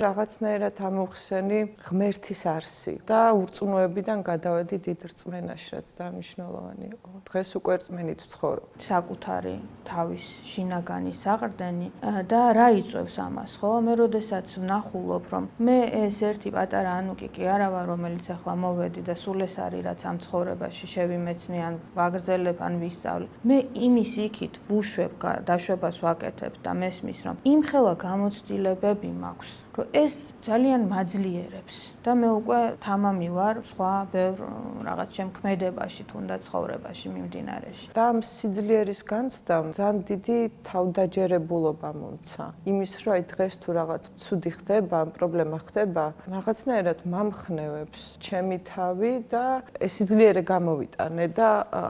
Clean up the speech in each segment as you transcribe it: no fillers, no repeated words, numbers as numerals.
რაღაცნაირად ამოვხსენი ღმერთის არსი და ურწმუნოებიდან გადავედი დიდ რწმენაში, რაც დანიშნულოვანი იყო. დღეს უკვე რწმენით ვცხოვრობ. საკუთარი თავის შინაგანი საყრდენი და რა იწევს ამას, ხო? მე როდესაც ვნახულობ, რომ მე ეს ერთი პატარა ანუკი კი არა ვარ, რომელიც ახლა მოვედი და სულ ეს არის, რაც ამ ცხოვრებაში შევიმეცნი ან ვაგრძელებ ან ვისწავლე. მე იმის იქით ვუშვებ, დაშვებას ვაკეთებ და მესმის, რომ იმხელა გამოცდილებები მაქვს, რომ ეს ძალიან მაძლიერებს და მე უკვე თამამი ვარ სხვა ბევრ რაღაც შემქმედებაში თუნდაც ცხოვრებაში მიმდინარეში. და ამ სიძლიერის განცდამ ძალიან დიდი თავდაჯერებულობა მომცა. იმის რომ აი დღეს თუ რაღაც ცუდი ხდება, პრობლემა ხდება, რაღაცნაირად მამხნევებს ჩემი თავი და ეს სიძლიერე გამოვიტანე და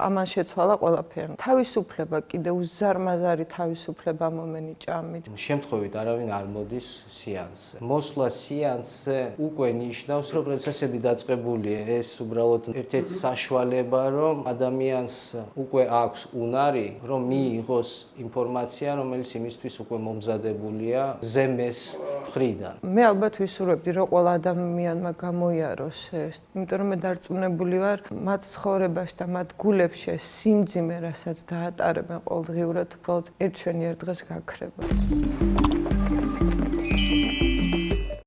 ამან შეცვალა ყველაფერი. თავისუფლება კიდე უზარმაზარი თავისუფლება მომენიჭა ამით. შემთხვევით არავინ არ მოდის სეანსზე. მოსვლა სეანსზე უკვე ნიშნავს, რომ პროცესები დაწყებულია. ეს უბრალოდ ერთ-ერთი საშუალება, რომ ადამიანს უკვე აქვს უნარი, რომ მიიღოს ინფორმაცია, რომელიც იმისთვის უკვე მომზადებულია ზემეს მხრიდან. მე ალბათ ვისურვებდი, რომ ყველა ადამიანმა გამოიაროს ეს, იმიტომ რომ მე დარწმუნებული ვარ, მათ ცხოვრებაში და მათ გულებში ეს სიმძიმე, რასაც დაატარებენ ყოველდღიურად, უბრალოდ ერთ-შენიერ დღეს გაქრება.